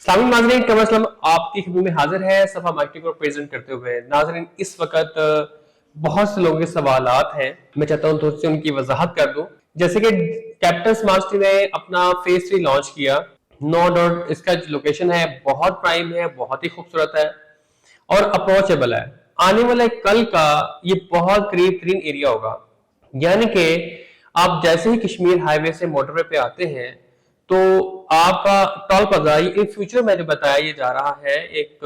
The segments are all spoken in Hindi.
इस्लामिक नाज़रीन का मसलम आपकी खिदमत में हाजिर है सफा मार्केटिंग को प्रेजेंट करते हुए। नाज़रीन, इस वक्त बहुत से लोगों के सवालात हैं, मैं चाहता हूं थोड़ी सी उनकी वजाहत कर दूं। जैसे कि कैपिटल स्मार्ट सिटी ने अपना फेज 3 लॉन्च किया। नो डाउट इसका जो लोकेशन है बहुत प्राइम है, बहुत ही खूबसूरत है और अप्रोचेबल है। आने वाले कल का ये बहुत करीब तरीन एरिया होगा, यानी कि आप जैसे ही कश्मीर हाईवे से मोटरवे पे आते हैं तो आपका टोल प्लाजा इन फ्यूचर में जो बताया ये जा रहा है, एक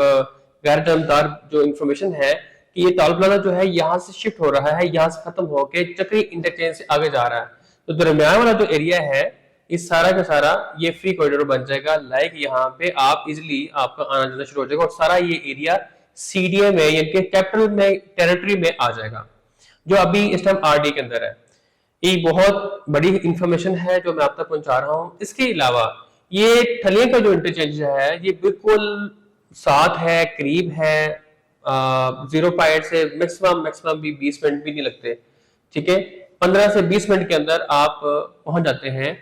गैर जानबदार जो इंफॉर्मेशन है कि ये टोल प्लाजा जो है यहाँ से शिफ्ट हो रहा है, यहाँ से खत्म होकर चक्री इंटरचेंज से आगे जा रहा है। तो दरमियान वाला जो एरिया है इस सारा का सारा ये फ्री कॉरिडोर बन जाएगा। लाइक यहाँ पे आप इजिली आपका आना जाना शुरू हो जाएगा और सारा ये एरिया सीडीए में यानी कि कैपिटल में टेरिटरी में आ जाएगा, जो अभी इस टाइम आरडी के अंदर है। ये बहुत बड़ी इंफॉर्मेशन है जो मैं आप तक पहुंचा रहा हूं। इसके अलावा ये ठलिया का जो इंटरचेंज है ये बिल्कुल साथ है, करीब है, 0 से मैक्सिमम भी 20 मिनट भी नहीं लगते। ठीक है, 15 से 20 मिनट के अंदर आप पहुंच जाते हैं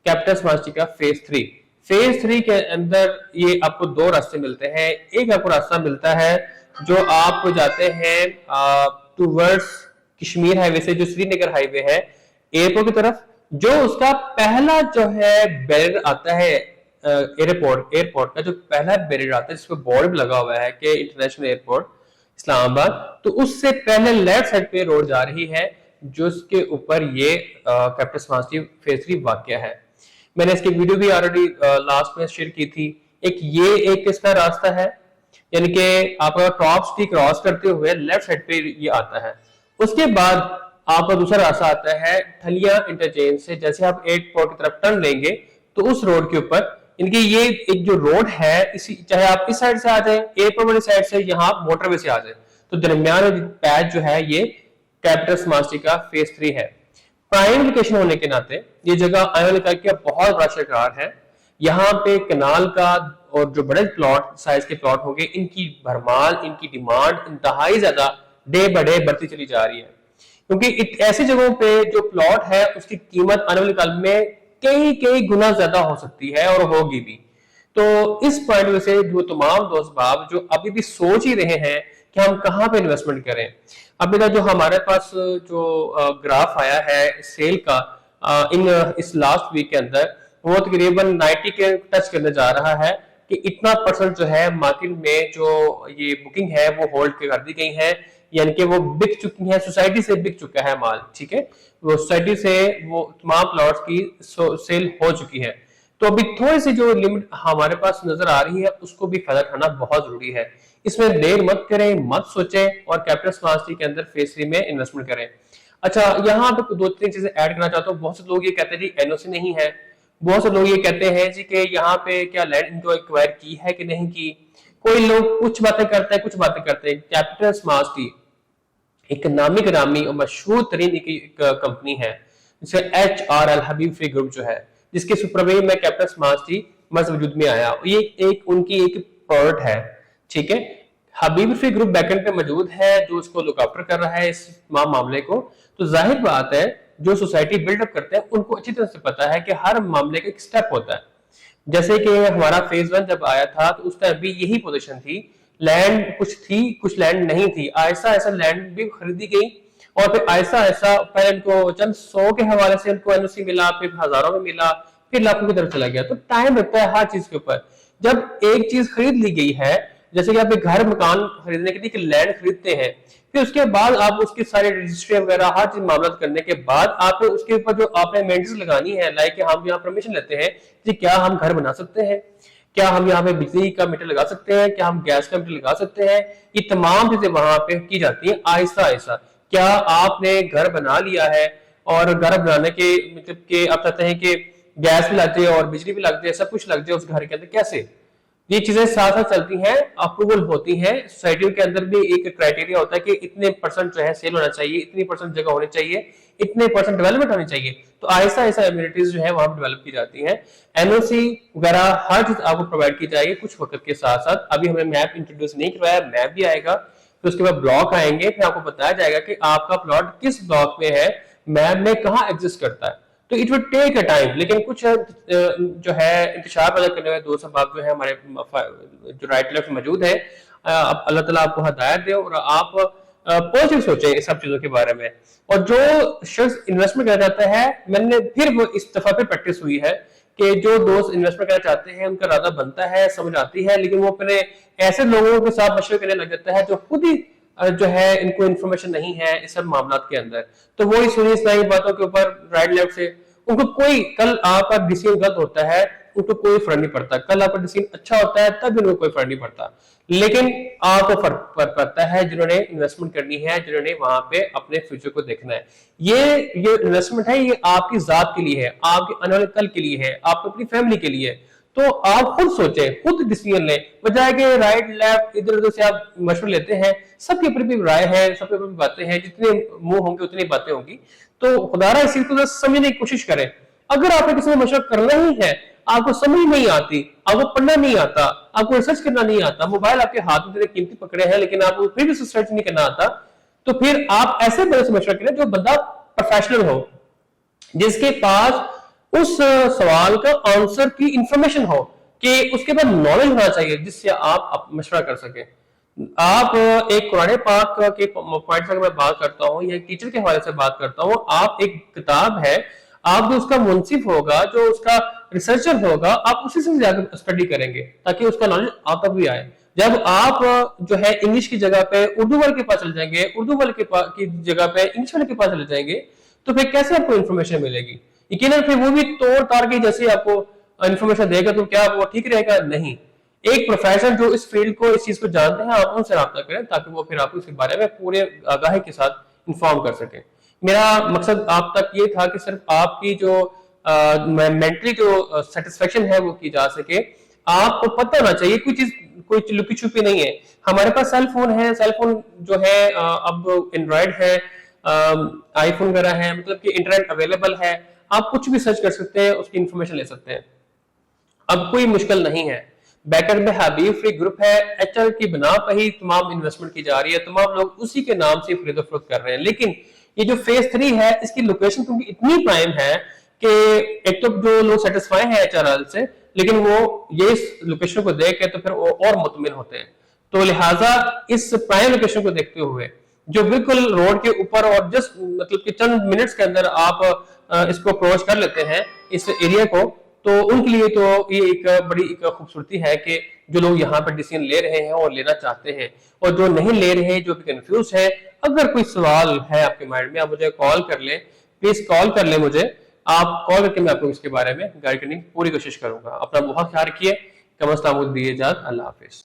कैपिटल स्मार्ट सिटी का फेज 3 के अंदर। ये आपको दो रास्ते मिलते हैं। एक आपको रास्ता मिलता है जो आप जाते हैं टूवर्ड्स कश्मीर हाईवे से, जो श्रीनगर हाईवे है, एयरपोर्ट की तरफ। जो उसका पहला जो है बैरियर आता है एयरपोर्ट का जो पहला बैरियर आता है जिसपे बोर्ड भी लगा हुआ है कि इंटरनेशनल एयरपोर्ट इस्लामाबाद, तो उससे पहले लेफ्ट साइड पे रोड जा रही है जो उसके ऊपर ये कैपिटल स्मार्ट सिटी फेज 3 वाकया है। मैंने इसकी वीडियो भी ऑलरेडी लास्ट में शेयर की थी। एक इसका रास्ता है, यानी कि आपका टॉप सिटी क्रॉस करते हुए लेफ्ट साइड पे ये आता है। उसके बाद आपका दूसरा रास्ता आता है ठलिया इंटरचेंज से। जैसे आप एयरपोर्ट की तरफ टर्न लेंगे तो उस रोड के ऊपर इनकी ये एक जो रोड है, इसी चाहे आप इस साइड से आ जाए एयरपोर्ट वाली साइड से, यहाँ आप मोटरवे से आ जाए, तो दरमियान पैच जो है ये कैपिटल स्मार्ट सिटी का फेज 3 है। प्राइम लोकेशन होने के नाते ये जगह आने वाले कल का बहुत बड़ा शिकार है। यहाँ पे कनाल का और जो बड़े प्लॉट साइज के प्लॉट होंगे, इनकी भरमार, इनकी डिमांड इंतहाई ज्यादा डे बाय डे बढ़ती चली जा रही है, क्योंकि ऐसी जगहों पे जो प्लॉट है उसकी कीमत आने वाले काल में कई गुना ज्यादा हो सकती है और होगी भी। तो इस पॉइंट से जो तमाम दोस्त बाब जो अभी भी सोच ही रहे हैं कि हम कहाँ पे इन्वेस्टमेंट करें, अभी तक जो हमारे पास जो ग्राफ आया है सेल का इस लास्ट वीक के अंदर, वो तकरीबन 90 के टच करने जा रहा है कि इतना परसेंट जो है मार्केट में जो ये बुकिंग है वो होल्ड कर दी गई है, यानी कि वो बिक चुकी है, सोसाइटी से बिक चुका है माल। ठीक है, वो सोसाइटी से वो तमाम प्लॉट्स की सेल हो चुकी है। तो अभी थोड़ी सी जो लिमिट हमारे पास नजर आ रही है उसको भी फायदा उठाना बहुत जरूरी है। इसमें देर मत करें, मत सोचें और कैपिटल स्मार्ट सिटी के अंदर फेज 3 में इन्वेस्टमेंट करें। अच्छा, यहाँ पे 2-3 चीजें ऐड करना चाहता हूँ। बहुत से लोग ये कहते हैं जी एनओसी नहीं है, बहुत से लोग ये कहते हैं जी कि यहाँ पे क्या लैंड इनको एक्वायर की है कि नहीं की। कोई लोग कुछ बातें करते हैं, कुछ बातें करते हैं। कैपिटल स्मार्ट सिटी एक नामी और मशहूर तरीन एक कंपनी है जिसे HRL हबीब फ्री ग्रुप जो है, जिसके सुपरवाइजर में कैपिटल स्मार्ट सिटी वजूद में आया। ये एक उनकी एक प्रोडक्ट है। ठीक है, हबीब फ्री ग्रुप बैकएंड पे मौजूद है जो उसको लुक आफ्टर कर रहा है इस तमाम मामले को। तो जाहिर बात है जो सोसाइटी बिल्डअप करते हैं उनको अच्छी तरह से पता है कि हर मामले का एक स्टेप होता है। जैसे कि हमारा फेज 1 जब आया था तो उस टाइम भी यही पोजीशन थी, लैंड कुछ थी, कुछ लैंड नहीं थी। ऐसा लैंड भी खरीदी गई और फिर ऐसा पहले इनको चंद 100 के हवाले से इनको एनओसी मिला, फिर हजारों में मिला, फिर लाखों की तरफ चला गया। तो टाइम लगता है हर चीज के ऊपर। जब एक चीज खरीद ली गई है, जैसे कि आप एक घर मकान खरीदने के लिए लैंड खरीदते हैं, फिर उसके बाद आप उसकी सारी रजिस्ट्री वगैरह हर चीज मामला करने के बाद आप उसके ऊपर जो आपने मेंटेनेंस लगानी है, लाइक हम यहाँ परमिशन लेते हैं कि क्या हम घर बना सकते हैं, क्या हम यहाँ पे बिजली का मीटर लगा सकते हैं, क्या हम गैस का मीटर लगा सकते हैं। ये तमाम चीजें वहां पे की जाती है आहिस्ता। क्या आपने घर बना लिया है और घर बनाने के मतलब के आप चाहते हैं कि गैस भी लग जाए और बिजली भी लग जाए, सब कुछ लग जाए उस घर के अंदर, कैसे? ये चीजें साथ साथ चलती हैं, अप्रूवल होती हैं। सोसाइटी के अंदर भी एक क्राइटेरिया होता है कि इतने परसेंट जो है सेल होना चाहिए, इतनी परसेंट जगह होनी चाहिए, इतने परसेंट डेवलपमेंट होनी चाहिए। तो ऐसा इम्यूनिटीज जो है वहां डेवलप की जाती है। एनओसी वगैरह हर चीज आपको प्रोवाइड की जाएगी कुछ वक्त के साथ साथ। अभी हमें मैप इंट्रोड्यूस नहीं करवाया, मैप भी आएगा, फिर उसके बाद ब्लॉक आएंगे, फिर आपको बताया जाएगा कि आपका प्लॉट किस ब्लॉक में है, मैप में कहाँ एग्जिस्ट करता है। तो it would take a time. लेकिन कुछ जो है इंतशार पैदा करने वाले दोस्त अहबाब जो है हमारे जो राइट लेफ्ट मौजूद है, अल्लाह ताला आपको हदायत दे और आप पॉजिटिव सोचें इस सब चीजों के बारे में। और जो शख्स इन्वेस्टमेंट करना चाहता है, मैंने फिर वो इस दफा पे प्रैक्टिस हुई है कि जो दोस्त इन्वेस्टमेंट करना चाहते हैं उनका इरादा बनता है, समझ आती है, लेकिन वो अपने ऐसे लोगों के साथ मशवरे करने लग जाता है जो खुद ही जो है इनको इन्फॉर्मेशन नहीं है इस सब मामला के अंदर। तो वो ही सुनी सुनाई बातों के ऊपर राइट लेफ्ट से उनको कोई, कल आपका डिसीजन गलत होता है उनको कोई फर्क नहीं पड़ता, कल आपका डिसीजन अच्छा होता है तब उनको कोई फर्क नहीं पड़ता, लेकिन आपको फर्क पड़ता है जिन्होंने इन्वेस्टमेंट करनी है, जिन्होंने वहां पे अपने फ्यूचर को देखना है। ये इन्वेस्टमेंट है, ये आपकी जात के लिए है, आपके आने वाले कल के लिए है, आपकी अपनी फैमिली के लिए है। तो आप खुद सोचें, खुद डिसीजन लें, बजाय कि राइट लेफ्ट इधर उधर से आप मशवरे लेते हैं। सबकी अपनी अपनी राय है, सबकी अपनी बातें हैं, जितने मुंह होंगे उतनी बातें होंगी। तो खुदारा इस चीज को समझने की कोशिश करें। अगर आपको किसी से मशवरा करना ही है, आपको समझ नहीं आती, आपको पढ़ना नहीं आता, आपको रिसर्च करना नहीं आता, मोबाइल आपके हाथ में कीमती पकड़े हैं लेकिन आपको फिर भी रिसर्च नहीं करना आता, तो फिर आप ऐसे बंदे से मशवरा करें जो बंदा प्रोफेशनल हो, जिसके पास उस सवाल का आंसर की इंफॉर्मेशन हो, कि उसके पास नॉलेज होना चाहिए जिससे आप मशवरा कर सके। आप एक कुरान पाक के पॉइंट से मैं बात करता हूँ या टीचर के हवाले से बात करता हूँ, आप एक किताब है, आप जो उसका मुंसिफ होगा, जो उसका रिसर्चर होगा, आप उसी से जाकर स्टडी करेंगे ताकि उसका नॉलेज आप तक भी आए। जब आप जो है इंग्लिश की जगह पे उर्दू वाले के पास चले जाएंगे, उर्दू वाले की जगह पे इंग्लिश वाले के पास चले जाएंगे, तो फिर कैसे आपको इन्फॉर्मेशन मिलेगी? यकीनन फिर वो भी तोड़ ताड़ के जैसे आपको इन्फॉर्मेशन देगा, तो क्या वो ठीक रहेगा? नहीं। एक प्रोफेसर जो इस फील्ड को, इस चीज को जानते हैं, आप उनसे रब्ता करें ताकि वो फिर आपको इसके बारे में पूरे आगाही के साथ इंफॉर्म कर सके। मेरा मकसद आप तक ये था कि सिर्फ आपकी जो मेंटली जो सेटिस्फेक्शन है वो की जा सके। आपको पता होना चाहिए कोई चीज कोई लुकी छुपी नहीं है। हमारे पास सेल फोन है, सेल फोन जो है अब एंड्रॉइड है, आईफोन वगैरह है, मतलब कि इंटरनेट अवेलेबल है, आप कुछ भी सर्च कर सकते हैं, उसकी इंफॉर्मेशन ले सकते हैं। अब कोई मुश्किल नहीं है। बैकएंड में हबीब फ्री ग्रुप है, एचआर की बना पर ही तमाम इन्वेस्टमेंट की जा रही है, तमाम लोग उसी के नाम से खरीदो फरोख्त कर रहे हैं। लेकिन ये जो फेज 3 है, इसकी लोकेशन क्योंकि इतनी प्राइम है कि एक तो जो लोग सेटिस्फाई है एचआरएल से, लेकिन वो ये लोकेशन को देख के तो फिर वो और मुतमिन होते हैं। तो लिहाजा इस प्राइम लोकेशन को देखते हुए, जो बिल्कुल रोड के ऊपर और जस्ट मतलब कि चंद मिनट्स के अंदर आप इसको अप्रोच कर लेते हैं इस एरिया को, तो उनके लिए तो ये एक बड़ी एक खूबसूरती है कि जो लोग यहाँ पर डिसीजन ले रहे हैं और लेना चाहते हैं, और जो नहीं ले रहे हैं, जो भी कंफ्यूज है, अगर कोई सवाल है आपके माइंड में, आप मुझे कॉल कर लें, प्लीज कॉल कर लें मुझे। आप कॉल करके मैं आपको इसके बारे में गाइड करने की पूरी कोशिश करूंगा। अपना बहुत ख्याल रखिए। कमस्तामुद्दीन, अल्लाह हाफिज।